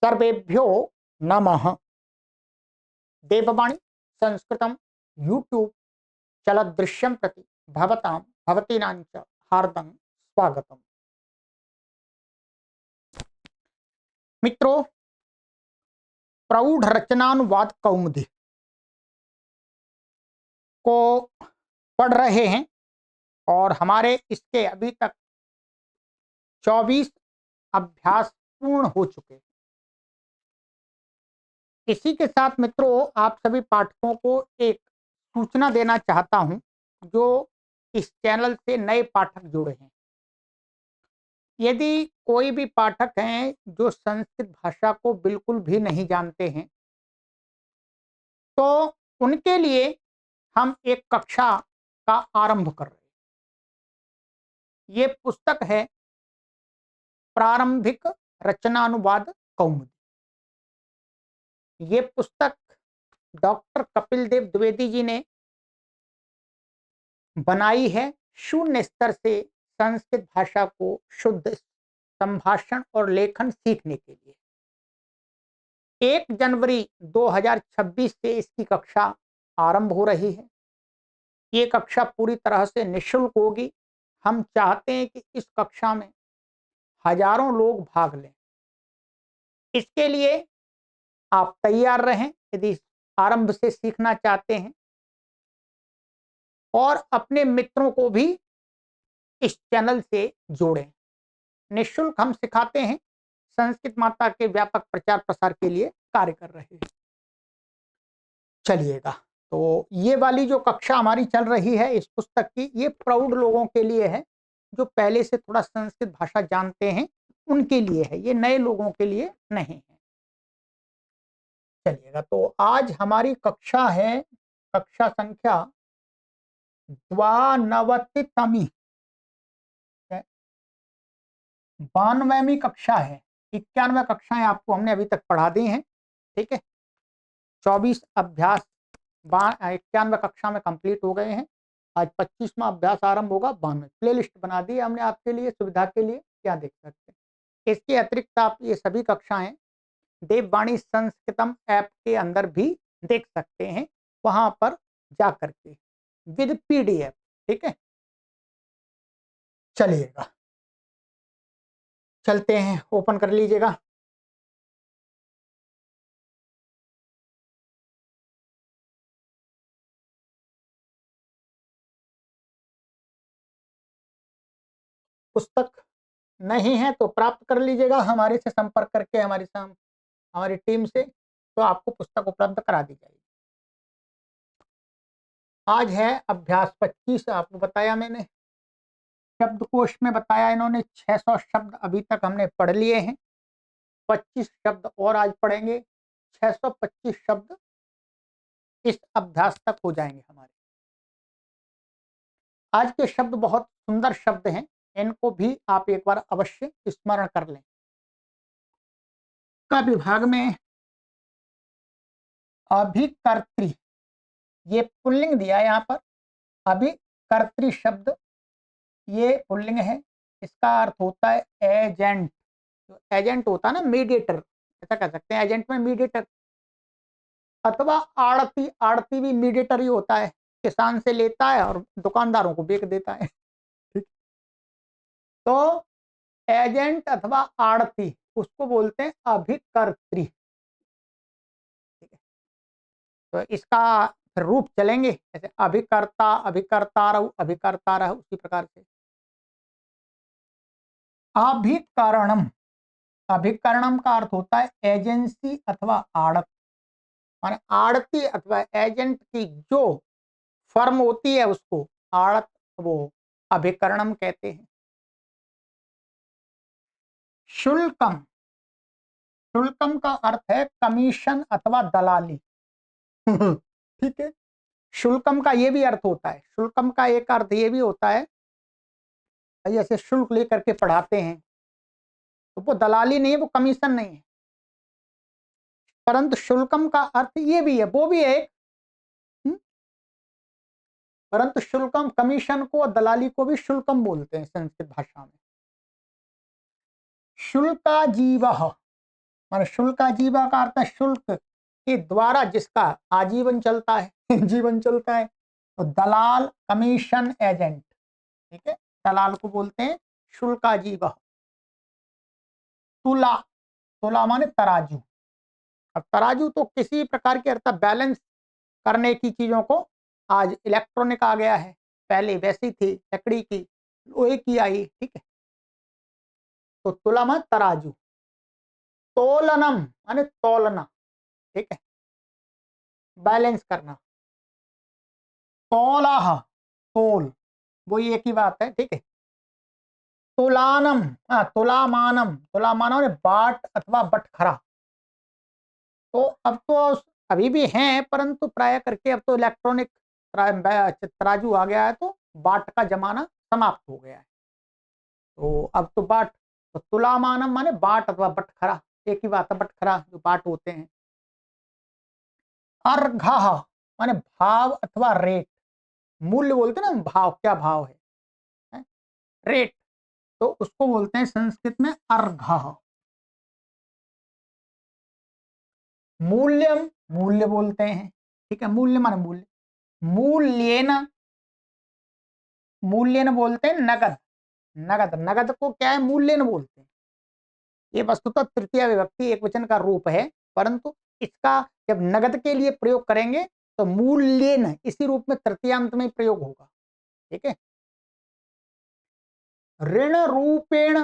सर्वेभ्यो नमः। देववाणी संस्कृतम यूट्यूब चलदृश्यं प्रति भवतां भवतीनां च हार्दं स्वागतम्। मित्रों, प्रौढ़ रचनानुवाद कौमुदी को पढ़ रहे हैं और हमारे इसके अभी तक 24 अभ्यास पूर्ण हो चुके हैं। इसी के साथ मित्रों, आप सभी पाठकों को एक सूचना देना चाहता हूं जो इस चैनल से नए पाठक जुड़े हैं। यदि कोई भी पाठक हैं जो संस्कृत भाषा को बिल्कुल भी नहीं जानते हैं, तो उनके लिए हम एक कक्षा का आरंभ कर रहे हैं। ये पुस्तक है प्रारंभिक रचनानुवाद कौमुदी। ये पुस्तक डॉक्टर कपिल देव द्विवेदी जी ने बनाई है शून्य स्तर से संस्कृत भाषा को शुद्ध संभाषण और लेखन सीखने के लिए। 1 जनवरी 2026 से इसकी कक्षा आरंभ हो रही है। ये कक्षा पूरी तरह से निःशुल्क होगी। हम चाहते हैं कि इस कक्षा में हजारों लोग भाग लें। इसके लिए आप तैयार रहें यदि आरंभ से सीखना चाहते हैं, और अपने मित्रों को भी इस चैनल से जोड़ें। निःशुल्क हम सिखाते हैं, संस्कृत माता के व्यापक प्रचार प्रसार के लिए कार्य कर रहे हैं। चलिएगा, तो ये वाली जो कक्षा हमारी चल रही है इस पुस्तक की, ये प्रौढ़ लोगों के लिए है जो पहले से थोड़ा संस्कृत भाषा जानते हैं, उनके लिए है। ये नए लोगों के लिए नहीं है। चलिएगा, तो आज हमारी कक्षा है कक्षा संख्या 92वीं 92वीं कक्षा है। 91 कक्षाएं आपको हमने अभी तक पढ़ा दी हैं। ठीक है, 24 अभ्यास 91 कक्षा में कंप्लीट हो गए हैं। आज 25वां अभ्यास आरंभ होगा। 92 प्ले लिस्ट बना दी है हमने आपके लिए, सुविधा के लिए, क्या देख सकते हैं। इसके अतिरिक्त आप ये सभी कक्षाएं देववाणी संस्कृतम ऐप के अंदर भी देख सकते हैं, वहां पर जा करके विद PDF। ठीक है, चलिएगा, चलते हैं, ओपन कर लीजिएगा। पुस्तक नहीं है तो प्राप्त कर लीजिएगा हमारे से संपर्क करके, हमारी टीम से, तो आपको पुस्तक उपलब्ध करा दी जाएगी। आज है अभ्यास 25। आपको बताया मैंने, शब्दकोश में बताया इन्होंने 600 शब्द अभी तक हमने पढ़ लिए हैं। 25 शब्द और आज पढ़ेंगे। 625 शब्द इस अभ्यास तक हो जाएंगे हमारे। आज के शब्द बहुत सुंदर शब्द हैं, इनको भी आप एक बार अवश्य स्मरण कर लें। का विभाग में अभिकर्त्री, ये पुल्लिंग दिया है यहाँ पर। अभिकर्त्री शब्द ये पुल्लिंग है। इसका अर्थ होता है एजेंट। जो एजेंट होता है ना, मीडिएटर, ऐसा कह सकते हैं। एजेंट में मीडिएटर, अथवा आड़ती। आड़ती भी मीडिएटर ही होता है, किसान से लेता है और दुकानदारों को बेच देता है। ठीक, तो एजेंट अथवा आड़ती उसको बोलते हैं अभिकर्त्री। ठीक है, तो इसका रूप चलेंगे जैसे अभिकर्ता, अभिकर्ता रहो, उसी प्रकार से अभिकरणम। अभिकरणम का अर्थ होता है एजेंसी अथवा आड़त। माने आड़ती अथवा एजेंट की जो फर्म होती है उसको आड़त, वो अभिकरणम कहते हैं। शुल्कम, शुल्कम का अर्थ है कमीशन अथवा दलाली। ठीक है, शुल्कम का ये भी अर्थ होता है। शुल्कम का एक अर्थ ये भी होता है, जैसे शुल्क लेकर के पढ़ाते हैं, तो वो दलाली नहीं है, वो कमीशन नहीं है। परंतु शुल्कम का अर्थ ये भी है, वो भी है एक, परंतु शुल्कम, कमीशन को और दलाली को भी शुल्कम बोलते हैं संस्कृत भाषा में। शुल्का जीवः, मान शुल्क आजीवा का अर्थ है शुल्क के द्वारा जिसका आजीवन चलता है जीवन चलता है। तो दलाल, कमीशन एजेंट, ठीक है, दलाल को बोलते हैं शुल्क आजीवा। तुला, तुला माने तराजू। अब तराजू तो किसी प्रकार के अर्थ बैलेंस करने की चीजों को, आज इलेक्ट्रॉनिक आ गया है, पहले वैसी थी लकड़ी की, लोहे की आई, ठीक है। तो तुला माने तराजू। तोलनम माने तोलना, ठीक है, बैलेंस करना। तोलाह, तोल, वो एक ही बात है, ठीक है। तुलानम, हाँ तुलामानम, तुलामानम ने बाट अथवा बटखरा। तो अब तो अभी भी हैं, परंतु प्राय करके अब तो इलेक्ट्रॉनिक तराजू आ गया है, तो बाट का जमाना समाप्त हो गया है। तो अब तो बाट, तो तुलामानम माने बाट अथवा बटखरा, एक ही बात है, बटखरा जो बाट होते हैं। अर्घः माने भाव अथवा रेट, मूल्य बोलते हैं ना, भाव, क्या भाव है? रेट, तो उसको बोलते हैं संस्कृत में अर्घः। मूल्यम, मूल्य बोलते हैं, ठीक है, मूल्य माने मूल्य। मूल्येन, मूल्यन बोलते हैं नगद, नगद, नगद को क्या है, मूल्यन बोलते हैं। ये वस्तुतः तृतीय विभक्ति एक वचन का रूप है, परंतु इसका जब नगद के लिए प्रयोग करेंगे तो मूल्येन इसी रूप में तृतीयांत में प्रयोग होगा, ठीक है। ऋण रूपेण,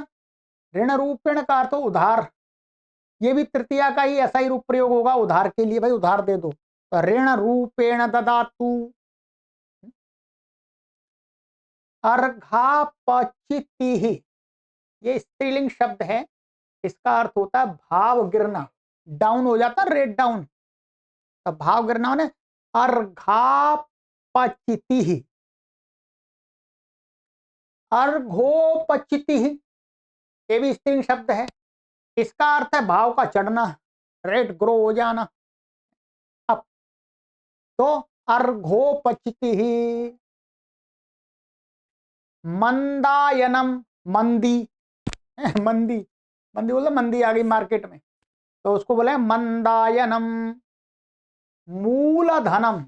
ऋण रूपेण का अर्थ उधार, ये भी तृतीया का ही ऐसा ही रूप प्रयोग होगा, उधार के लिए, भाई उधार दे दो, तो ऋण रूपेण ददातु। अर्घापचिति, ये स्त्रीलिंग शब्द है, इसका अर्थ होता है भाव गिरना, डाउन हो जाता है, रेट डाउन, तो भाव गिरना माने अर्घापचिति। अर्घोपचिति, ये भी स्त्रीलिंग शब्द है, इसका अर्थ है भाव का चढ़ना, रेट ग्रो हो जाना, अब तो अर्घोपचिति। मंदायनम, मंदी मंदी, मंदी बोला, मंदी आ गई मार्केट में, तो उसको बोले मंदायनम। मूलधनम,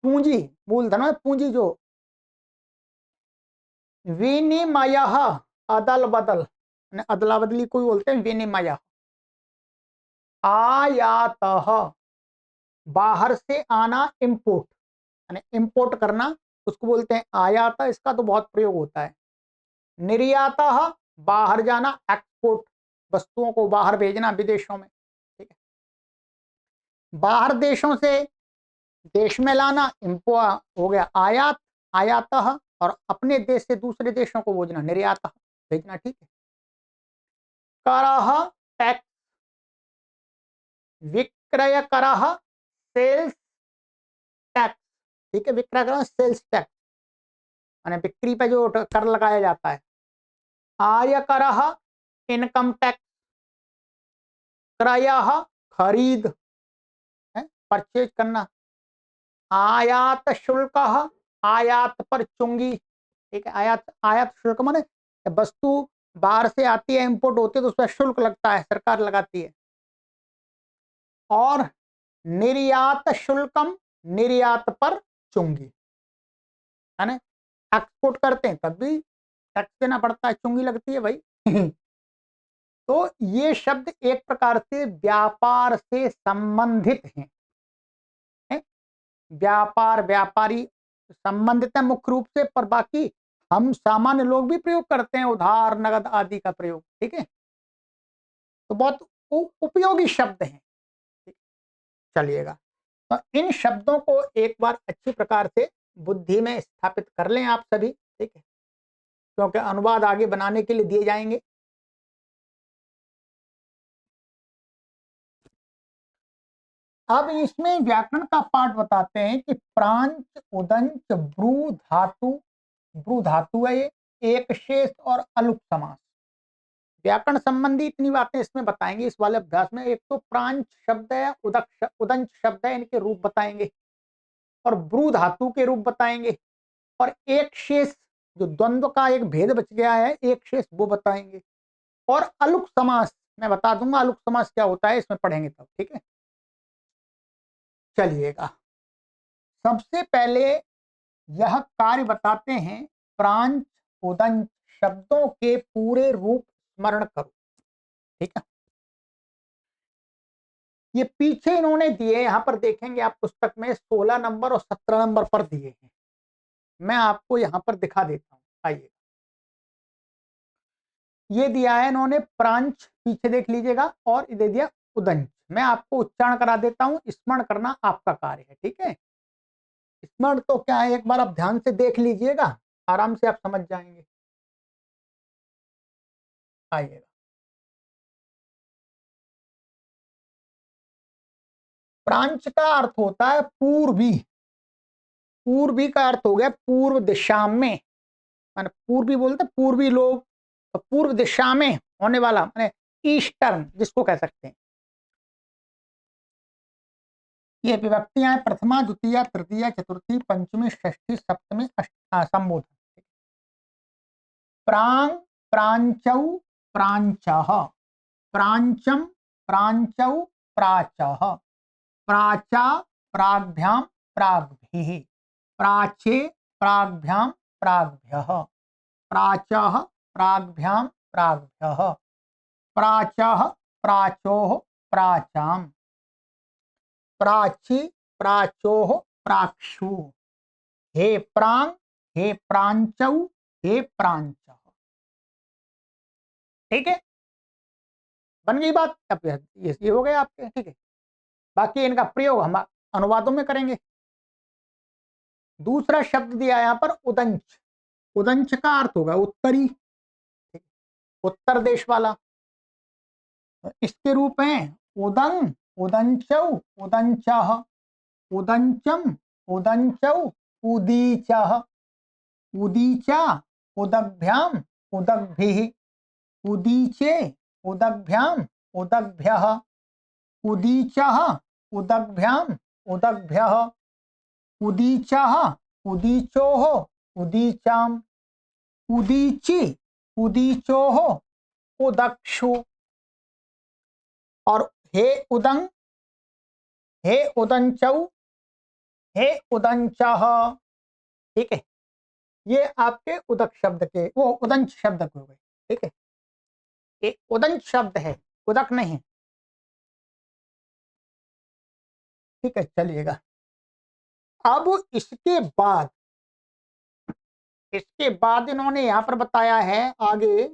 पूंजी, मूलधन पूंजी जो। विनिमय, अदल बदल, अदला बदली कोई बोलते हैं विनिमय। आयात, बाहर से आना, इंपोर्ट, यानी इंपोर्ट करना, उसको बोलते हैं आयात, इसका तो बहुत प्रयोग होता है। निर्यात, बाहर जाना, एक्सपोर्ट, वस्तुओं को बाहर भेजना विदेशों में, ठीक है। बाहर देशों से देश में लाना, इंपो हो गया आयात, आयात, और अपने देश से दूसरे देशों को भेजना, निर्यात, भेजना, ठीक है। करह, टैक्स, विक्रय करह, सेल्स टैक्स, ठीक है, विक्रय करह सेल्स टैक्स, माने बिक्री पे जो कर लगाया जाता है। आय करह, इनकम टैक्स। क्रय, खरीद है, परचेज करना। आयात शुल्क, आयात पर चुंगी, ठीक है, आयात, आयात शुल्क माने वस्तु बाहर से आती है, इंपोर्ट होती है, तो उस पर शुल्क लगता है, सरकार लगाती है। और निर्यात शुल्कम, निर्यात पर चुंगी, है ना, एक्सपोर्ट करते हैं तब भी टैक्स देना पड़ता है, चुंगी लगती है भाई तो ये शब्द एक प्रकार से व्यापार से संबंधित हैं, है? व्यापार, व्यापारी संबंधित है मुख्य रूप से, पर बाकी हम सामान्य लोग भी प्रयोग करते हैं, उधार, नगद आदि का प्रयोग, ठीक है। तो बहुत उपयोगी शब्द हैं, चलिएगा। तो इन शब्दों को एक बार अच्छी प्रकार से बुद्धि में स्थापित कर लें आप सभी, ठीक है, क्योंकि अनुवाद आगे बनाने के लिए दिए जाएंगे। अब इसमें व्याकरण का पाठ बताते हैं कि प्रांच, उदंच, ब्रू धातु, ब्रू धातु है ये, एक शेष और अलुक समास। व्याकरण संबंधी इतनी बातें इसमें बताएंगे इस वाले अभ्यास में। एक तो प्रांच शब्द है, उदंच शब्द है, इनके रूप बताएंगे, और ब्रू धातु के रूप बताएंगे, और एक शेष जो द्वंद्व का एक भेद बच गया है, एक शेष वो बताएंगे, और अलुक समास मैं बता दूंगा अलुक समास क्या होता है, इसमें पढ़ेंगे तब, ठीक है। चलिएगा, सबसे पहले यह कार्य बताते हैं, प्रांत उदंत शब्दों के पूरे रूप स्मरण करो, ठीक है। ये पीछे इन्होंने दिए, यहां पर देखेंगे आप पुस्तक में 16 नंबर और 17 नंबर पर दिए हैं। मैं आपको यहां पर दिखा देता हूं, आइए। ये दिया है इन्होंने प्रांच, पीछे देख लीजिएगा, और दे दिया उदंच। मैं आपको उच्चारण करा देता हूं, स्मरण करना आपका कार्य है, ठीक है। स्मरण तो क्या है, एक बार आप ध्यान से देख लीजिएगा, आराम से आप समझ जाएंगे। आइएगा, प्रांच का अर्थ होता है पूर्वी। पूर्वी का अर्थ हो गया पूर्व दिशा में, माने पूर्वी बोलते पूर्वी लोग, तो पूर्व दिशा में होने वाला माने ईस्टर्न जिसको कह सकते हैं। ये विभक्तियां हैं, प्रथमा, द्वितीय, तृतीय, चतुर्थी, पंचमी, षष्ठी, सप्तमी, संबोधन। प्रांग, प्रांचौ, प्रांचः, प्रांचम, प्रांचौ, प्राचः, प्राचा, प्राग्भ्याम, प्राग्भिः, प्राचे, प्राग्भ्याम, प्राग्भ्यः, प्राचः, प्राग्भ्याम, प्राग्भ्यः, प्राचः, प्राचोः, प्राचाम्, प्राची, प्राचोः, प्राक्षु, हे प्रांग, हे प्रांचौ, हे प्रांचः। ठीक है, बन गई बात। अब ये हो गया आपके, ठीक है। बाकी इनका प्रयोग हम अनुवादों में करेंगे। दूसरा शब्द दिया यहां पर उदंच। उदंच का अर्थ होगा उत्तरी, उत्तर देश वाला। इसके रूप हैं उदंग, उदंचौ, उदंचः, उदंचम, उदंचौ, उदीचः, उदीचा, उदग्भ्याम, उदग्भिः, उदीचे, उदग्भ्याम, उदग्भ्यः, उदीचः, उदग्भ्याम, उदग्भ्यः, उदीचः, उदीचोः, उदीचाम्, उदीचि, उदीचोः, उदक्षु। और हे उदंग, हे उदंचौ, हे उदंचः, ठीक है। ये आपके उदक शब्द के, वो उदंच शब्द के हो गए, ठीक है। एक उदंच शब्द है, उदक नहीं, ठीक है। चलिएगा, अब इसके बाद इन्होंने यहां पर बताया है आगे,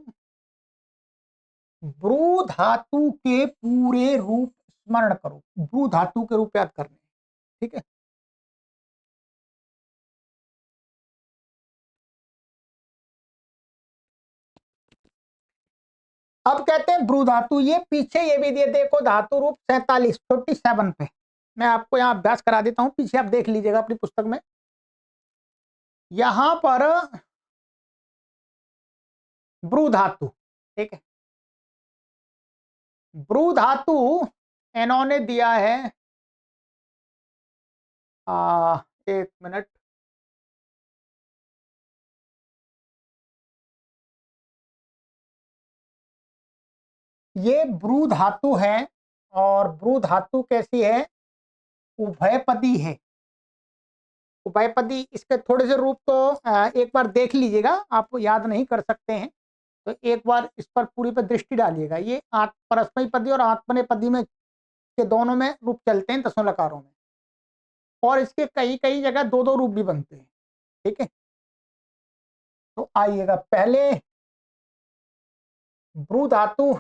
ब्रू धातु के पूरे रूप स्मरण करो। ब्रू धातु के रूप याद करने, ठीक है। अब कहते हैं ब्रू धातु, ये पीछे ये भी दिए, देखो धातु रूप 47 47 पे मैं आपको यहाँ अभ्यास करा देता हूं, पीछे आप देख लीजिएगा अपनी पुस्तक में। यहां पर ब्रू धातु, ठीक है। ब्रू धातु इन्होंने दिया है, एक मिनट, ये ब्रू धातु है। और ब्रू धातु कैसी है, उभयपदी है। उभयपदी, इसके थोड़े से रूप तो एक बार देख लीजिएगा, आप याद नहीं कर सकते हैं तो एक बार इस पर पूरी पर दृष्टि डालिएगा। ये परस्मयी पदी और आत्मनेपदी में के दोनों में रूप चलते हैं, दसों लकारों में, और इसके कई कई जगह दो दो रूप भी बनते हैं, ठीक है। तो आइएगा, पहले ब्रू धातु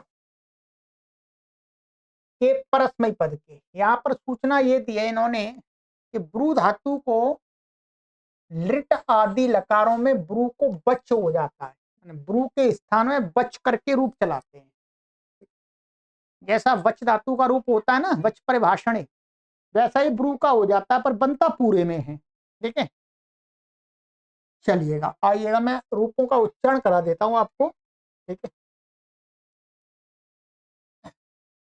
के परस्मयी पद के, यहाँ पर सूचना ये दी है इन्होंने कि ब्रू धातु को लिट आदि लकारों में ब्रू को बच हो जाता है, ब्रू के स्थान में बच करके रूप चलाते हैं। जैसा वच धातु का रूप होता है ना, वच परिभाषणी, वैसा ही ब्रू का हो जाता है, पर बनता पूरे में है, ठीक है। चलिएगा, आइएगा, मैं रूपों का उच्चारण करा देता हूं आपको, ठीक है।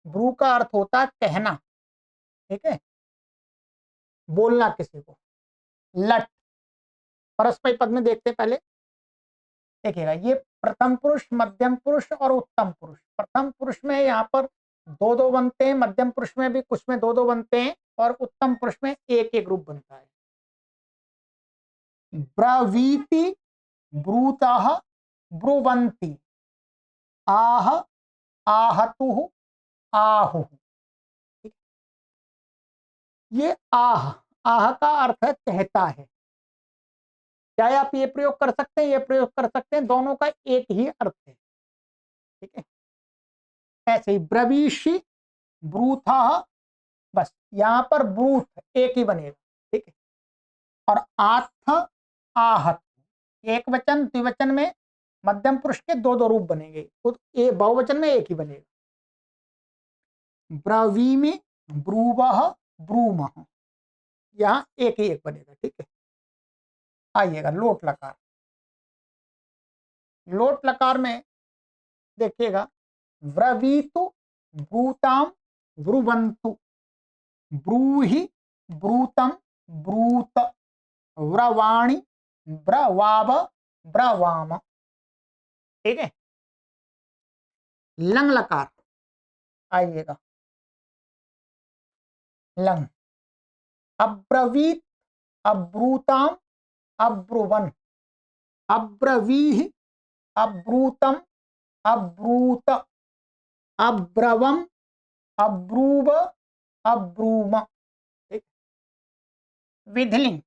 ब्रू का अर्थ होता है कहना, ठीक है, बोलना किसी को। लट, परस्मय पद में देखते हैं पहले, देखिएगा, ये प्रथम पुरुष, मध्यम पुरुष और उत्तम पुरुष। प्रथम पुरुष में यहाँ पर दो दो बनते हैं, मध्यम पुरुष में भी कुछ में दो दो बनते हैं, और उत्तम पुरुष में एक एक रूप बनता है। ब्रवीति, ब्रूतः, ब्रुवन्ति, आह, आहतुः, आहुः। ये आह, आह का अर्थ है कहता है। चाहे आप ये प्रयोग कर सकते हैं, ये प्रयोग कर सकते हैं, दोनों का एक ही अर्थ है। ठीक है, ऐसे ही ब्रवीषि, ब्रूथः, बस यहां पर ब्रूथ एक ही बनेगा। ठीक है, और आथ, आहत, एक वचन द्विवचन में मध्यम पुरुष के दो दो रूप बनेंगे, तो ये बहुवचन में एक ही बनेगा। ब्रवीमि, ब्रूवः, ब्रूमः, यहां एक ही एक बनेगा। ठीक है, आइएगा लोट लकार। लोट लकार में देखिएगा, ब्रवीतु, ब्रूताम, ब्रुवन्तु, ब्रूहि, ब्रूतम, ब्रूत, ब्रवाणि, ब्रवाव, ब्रवाम। ठीक है, लंग लकार, आइएगा लंग। अब्रवीत, अब्रूताम, अब्रुवन, अब्रवीहि, अब्रूतम, अब्रूत, अब्रवम, अब्रूव, अब्रूम। ठीक? विधिलिंग,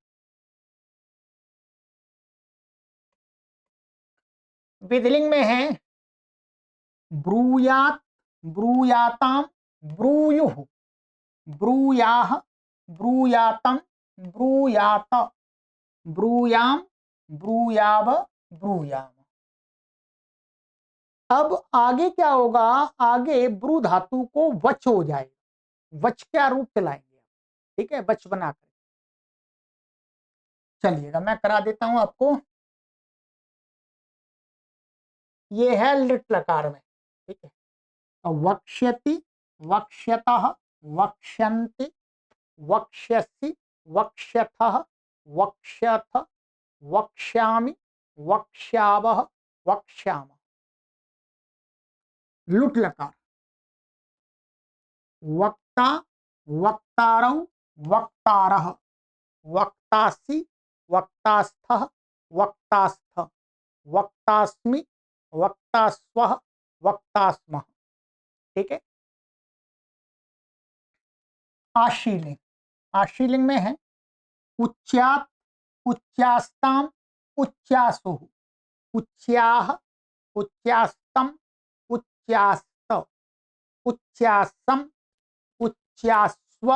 विधिलिंग में है ब्रूयात, ब्रूयाताम, ब्रूयुः, ब्रूयाह, ब्रूयातम, ब्रूयात, ब्रूयाम, ब्रूयाव, ब्रूयाम। अब आगे क्या होगा, आगे ब्रू धातु को वच हो जाएगा। वच क्या रूप चलाएंगे। ठीक है, वच बनाकर। चलिएगा मैं करा देता हूं आपको। ये है लिट लकार में। ठीक है, वक्ष्यति, वक्ष्यतः, वक्ष्यन्ति, वक्ष्यसि, वक्ष्यथः, वक्ष्यथ, वक्ष्यामि, वक्ष्यावः, वक्ष्याम। लुट लकार, वक्ता, वक्तारौ, वक्तारः, वक्तासि, वक्तास्थः, वक्तास्थ, वक्तास्मि, वक्तास्वः, वक्तास्मः। ठीक है, आशीलिंग, आशीलिंग में है उच्चात, उच्चास्ताम, उच्चासुः, उच्चाह, उच्चास्तम, उच्चास्त, उच्चासम, उच्चास्व,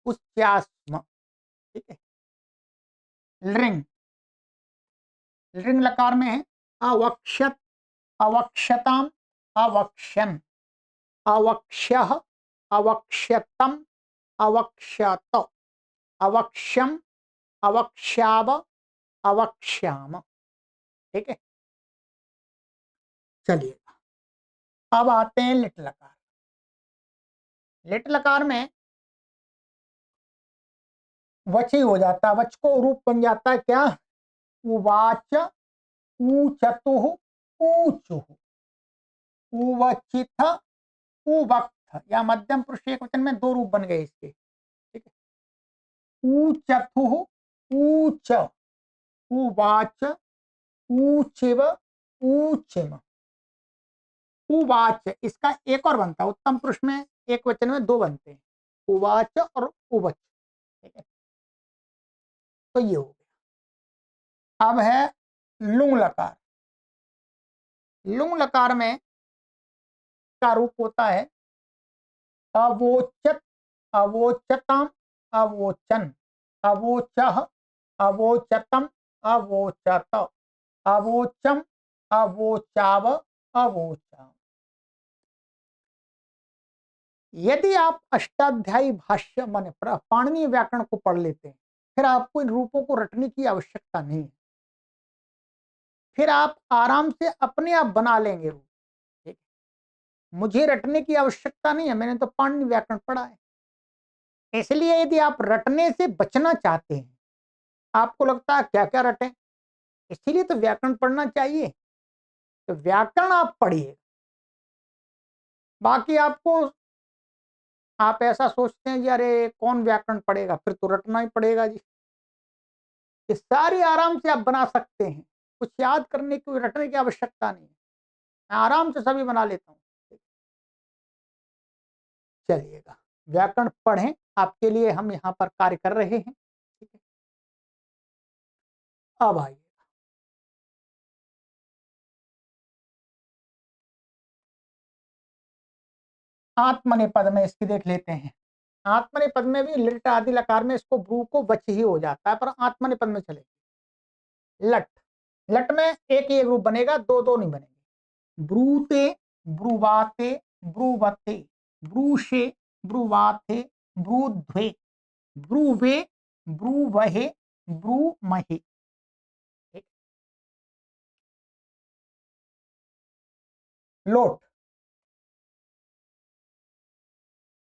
उच्चास्म। ठीक है, लृंग, लृंग लकार में है अवक्षत, अवक्षताम, अवक्ष्यन, अवक्ष्यः, अवक्ष्यतम, अवक्ष्यत, अवक्ष्यम, अवक्ष्याव, अवक्ष्याम। ठीक है, चलिए अब आते हैं लिट लकार। लिट लकार में वच ही हो जाता है, वच को रूप बन जाता है क्या, उवाच, ऊचतुः, ऊचुः, उवचिथ, उवक्थ, या मध्यम पुरुष एक वचन में दो रूप बन गए इसके। ठीक है, ऊचथुः, ऊच, उवाच, ऊचिव, ऊचिम, उवाच। इसका एक और बनता है, उत्तम पुरुष में एक वचन में दो बनते हैं, उवाच और उवच। ठीक है, तो ये हो गया। अब है लुंग लकार। लुंग लकार में का रूप होता है अवोचत, अवोचताम, अवोचन, अवोचः, अवोचतम, अवोचत, अवोचम, अवोचाव, अवोचाम। यदि आप अष्टाध्यायी भाष्य माने पाणिनीय व्याकरण को पढ़ लेते हैं, फिर आपको इन रूपों को रटने की आवश्यकता नहीं है, फिर आप आराम से अपने आप बना लेंगे रूप। ठीक, मुझे रटने की आवश्यकता नहीं है, मैंने तो पाणिनीय व्याकरण पढ़ा है। इसलिए यदि आप रटने से बचना चाहते हैं, आपको लगता है क्या क्या रटें, इसीलिए तो व्याकरण पढ़ना चाहिए। तो व्याकरण आप पढ़िए। बाकी आपको, आप ऐसा सोचते हैं कि अरे कौन व्याकरण पढ़ेगा, फिर तो रटना ही पड़ेगा जी। ये सारी आराम से आप बना सकते हैं, कुछ याद करने की, रटने की आवश्यकता नहीं है। मैं आराम से सभी बना लेता हूँ। चलिएगा, व्याकरण पढ़ें, आपके लिए हम यहाँ पर कार्य कर रहे हैं। ठीक है, अब आइए, आत्मनेपद में इसकी देख लेते हैं। आत्मनेपद में भी लिट आदि लकार में इसको ब्रू को बच ही हो जाता है, पर आत्मनेपद में चले। लट, लट में एक ही एक रूप बनेगा, दो दो नहीं बनेंगे। ब्रूते, ब्रुवाते, ब्रुवते, ब्रूशे, ब्रुवाथे, ब्रूध्वे, ब्रूवे, ब्रूवहे, ब्रूमहे। लोट,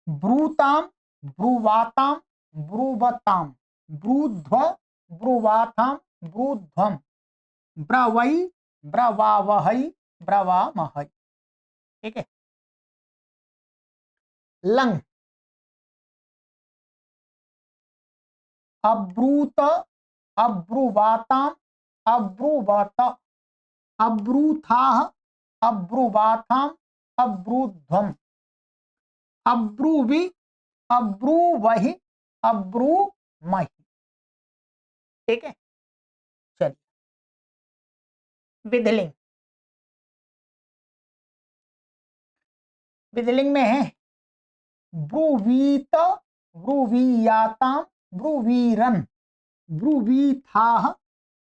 ब्रूताम, ब्रुवाताम, ब्रुवताम, ब्रूध्व, ब्रुवाथाम, ब्रूध्वम, ब्रवई, ब्रवावहई, ब्रवामहई। ठीक है। लंग, अब्रूत, अब्रुवाताम, अब्रुवत, अब्रूथाः, अब्रुवाथाम, अब्रूध्वम, अब्रुवि, अब्रुवहि, अब्रुमहि। ठीक है। चलिए, विधिलिंग, विधिलिंग में है ब्रुवीत, ब्रुवीयाताम, ब्रुवीरन, ब्रुवीथाः,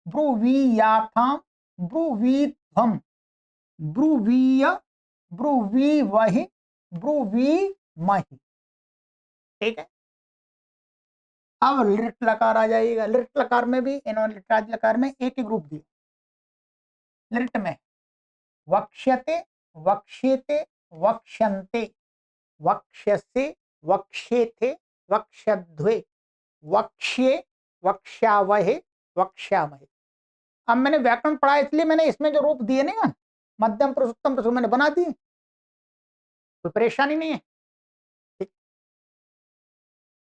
ब्रुवीयाथाम, ब्रुवीध्वम, ब्रुवीय, ब्रुवीवहि, ब्रुवीमहि। ठीक है। अब लिट लकार आ जाएगा। लिट लकार में भी इन्होंने लिटाज लकार में एक ही ग्रुप दिया। लिट में वक्ष्यते, वक्ष्यते, वक्ष्यन्ते, वक्ष्यसे, वक्ष्येथे, वक्ष्यध्वे, वक्ष्ये, वक्ष्यावहे, वक्ष्यामहे। अब मैंने व्याकरण पढ़ा, इसलिए मैंने इसमें जो रूप दिए ना, मध्यम पुरुष, उत्तम पुरुष, मैंने बना दिए, कोई परेशानी नहीं है। ठीक।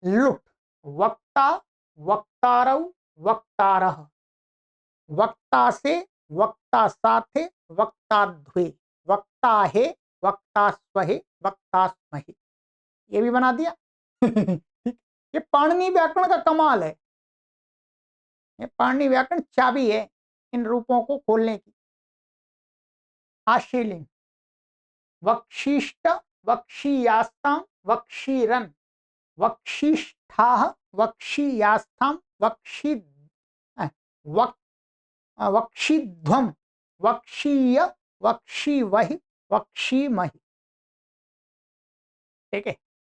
लुट, वक्ता, वक्तारौ, वक्तारः, वक्ता से, वक्ता साथे, वक्ताध्वे, वक्ता है, वक्ता स्वहे, वक्ता स्महे। ये भी बना दिया। ठीक। ये पाणिनि व्याकरण का कमाल है। ये पाणिनि व्याकरण चाबी है इन रूपों को खोलने की। आशीलिंग, वक्षिष्ट, वक्षीयास्तां, वक्षीरन, वक्षिष्ठाः, वक्षीयास्थां, वक, वक्षिध्वम, वक्षीय, वक्षीवहि, वक्षीमहि। ठीक है।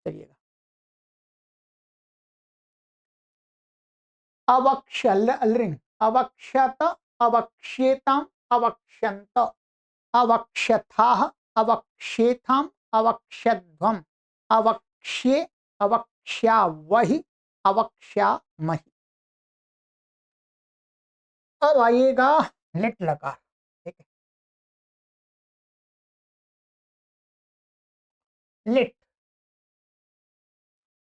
चलिएगा, अवक्षलिंग, अवक्षत, अवक्ष्येताम, अवक्ष्यंत, अवक्षथाः, अवक्षेथाम, अवक्षध्वम, अवक्ष्ये, अवक्ष्यावहि, अवक्ष्यामहि। अब आइएगा लिट लकार। ठीक है। लिट,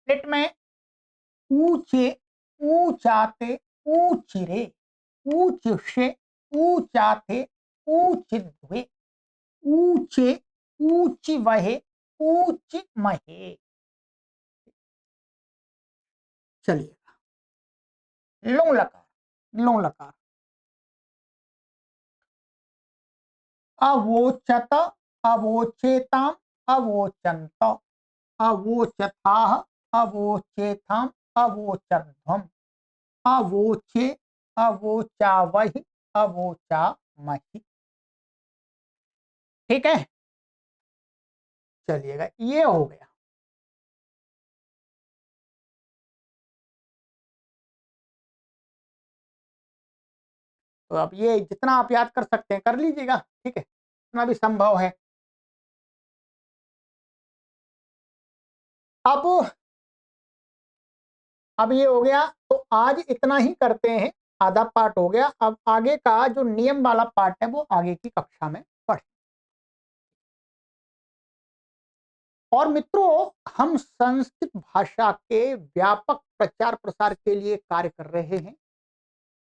लिट में ऊंचे, ऊंचाते, ऊंचिरे, ऊंचुषे, ऊंचाथे, ऊंचिध्वे, ऊंचे, ऊंची वहे, ऊंच महे। चलिएगा, लुंग लकार, लुंग लकार, अवोचत, अवोचेताम, अवोचंत, अवोचथाः, अवोचेथाम, अवोचध्वम, अवोचे, अवोचावहि, अवोचामहि। ठीक है। चलिएगा, ये हो गया। तो अब ये जितना आप याद कर सकते हैं कर लीजिएगा। ठीक है, जितना भी संभव है। अब ये हो गया, तो आज इतना ही करते हैं। आधा पार्ट हो गया। अब आगे का जो नियम वाला पार्ट है वो आगे की कक्षा में पढ़। और मित्रों, हम संस्कृत भाषा के व्यापक प्रचार प्रसार के लिए कार्य कर रहे हैं,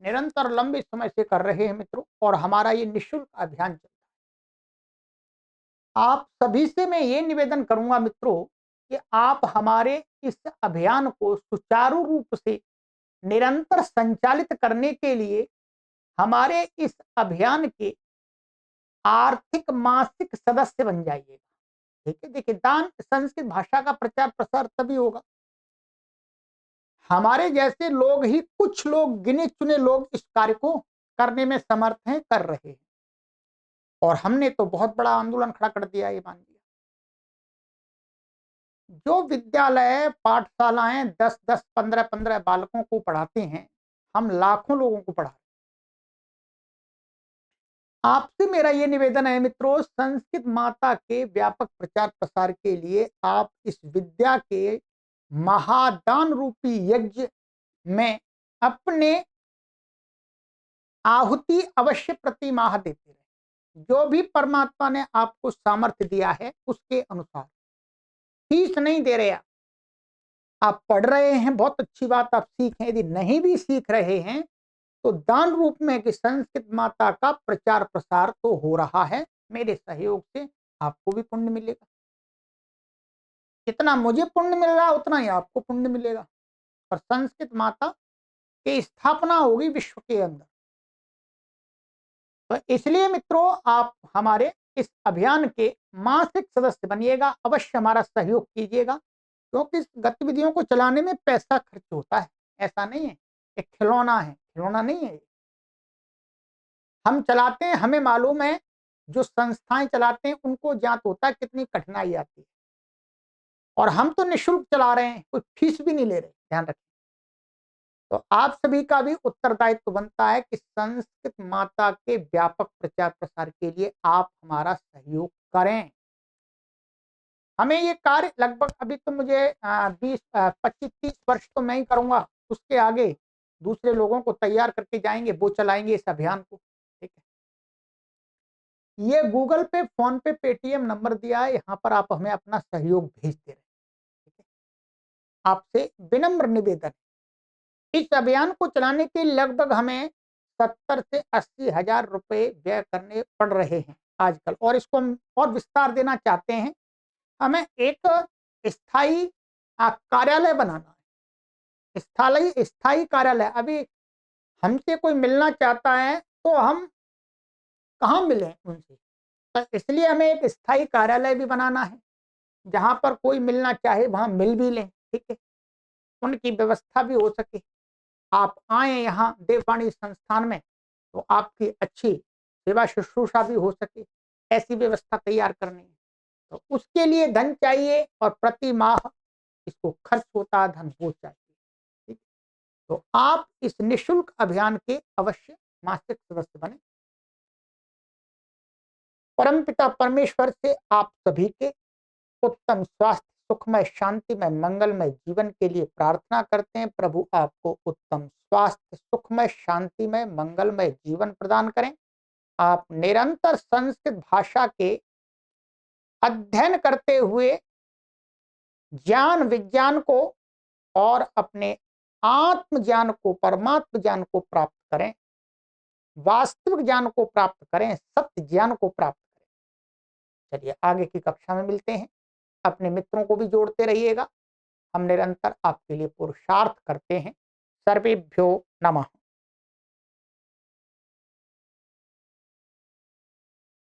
निरंतर लंबे समय से कर रहे हैं मित्रों, और हमारा ये निःशुल्क अभियान चल रहा है। आप सभी से मैं ये निवेदन करूंगा मित्रों कि आप हमारे इस अभियान को सुचारू रूप से निरंतर संचालित करने के लिए हमारे इस अभियान के आर्थिक मासिक सदस्य बन जाइएगा। ठीक है, देखिए, दान संस्कृत भाषा का प्रचार प्रसार तभी होगा, हमारे जैसे लोग ही, कुछ लोग, गिने चुने लोग इस कार्य को करने में समर्थ हैं, कर रहे हैं। और हमने तो बहुत बड़ा आंदोलन खड़ा कर दिया, ये मान लिया। जो विद्यालय पाठशालाएं 10-10, 15-15 बालकों को पढ़ाते हैं, हम लाखों लोगों को पढ़ा। आपसे मेरा ये निवेदन है मित्रों, संस्कृत माता के व्यापक प्रचार प्रसार के लिए आप इस विद्या के महादान रूपी यज्ञ में अपने आहुति अवश्य प्रति माह देते रहे। जो भी परमात्मा ने आपको सामर्थ्य दिया है उसके अनुसार, फीस नहीं दे रहे आप पढ़ रहे हैं, बहुत अच्छी बात, आप सीखें। यदि नहीं भी सीख रहे हैं तो दान रूप में कि संस्कृत माता का प्रचार प्रसार तो हो रहा है, मेरे सहयोग से आपको भी पुण्य मिलेगा। जितना मुझे पुण्य मिल रहा है उतना ही आपको पुण्य मिलेगा, और संस्कृत माता की स्थापना होगी विश्व के अंदर। तो इसलिए मित्रों, आप हमारे इस अभियान के मासिक सदस्य बनिएगा, अवश्य हमारा सहयोग कीजिएगा, क्योंकि इस गतिविधियों को चलाने में पैसा खर्च होता है, ऐसा नहीं है, एक खिलौना है, खिलौना नहीं है। हम चलाते हैं, हमें मालूम है, जो संस्थाएं चलाते हैं उनको ज्ञात होता है कितनी कठिनाई आती है, और हम तो निःशुल्क चला रहे हैं, कोई फीस भी नहीं ले रहे, ध्यान रखें। तो आप सभी का भी उत्तरदायित्व बनता है कि संस्कृत माता के व्यापक प्रचार प्रसार के लिए आप हमारा सहयोग करें। हमें ये कार्य लगभग, अभी तो मुझे 20-25-30 वर्ष तो मैं ही करूंगा, उसके आगे दूसरे लोगों को तैयार करके जाएंगे, वो चलाएंगे इस अभियान को। ठीक है, ये गूगल पे, फोन पे, पेटीएम नंबर दिया है, यहाँ पर आप हमें अपना सहयोग भेजते रहे। ठीक है, आपसे विनम्र निवेदन, इस अभियान को चलाने के लगभग हमें 70 से 80 हजार रुपए व्यय करने पड़ रहे हैं आजकल, और इसको हम और विस्तार देना चाहते हैं। हमें एक स्थायी कार्यालय बनाना है, स्थायी कार्यालय। अभी हमसे कोई मिलना चाहता है तो हम कहाँ मिलें उनसे, तो इसलिए हमें एक स्थायी कार्यालय भी बनाना है, जहां पर कोई मिलना चाहे वहां मिल भी लें। ठीक है, उनकी व्यवस्था भी हो सके, आप आए यहाँ देववाणी संस्थान में तो आपकी अच्छी सेवा शुश्रूषा भी हो सके, ऐसी व्यवस्था तैयार करनी है। तो उसके लिए धन चाहिए, और प्रति माह इसको खर्च होता है, धन हो चाहिए। ठीक है? तो आप इस निःशुल्क अभियान के अवश्य मासिक सदस्य बने। परमपिता परमेश्वर से आप सभी के उत्तम स्वास्थ्य, सुखमय, शांतिमय, मंगलमय जीवन के लिए प्रार्थना करते हैं। प्रभु आपको उत्तम स्वास्थ्य, सुखमय, शांतिमय, मंगलमय जीवन प्रदान करें। आप निरंतर संस्कृत भाषा के अध्ययन करते हुए ज्ञान विज्ञान को और अपने आत्म ज्ञान को, परमात्म ज्ञान को प्राप्त करें, वास्तविक ज्ञान को प्राप्त करें, सत्य ज्ञान को प्राप्त करें। चलिए, आगे की कक्षा में मिलते हैं। अपने मित्रों को भी जोड़ते रहिएगा, हम निरंतर आपके लिए पुरुषार्थ करते हैं। सर्वेभ्यो नमः।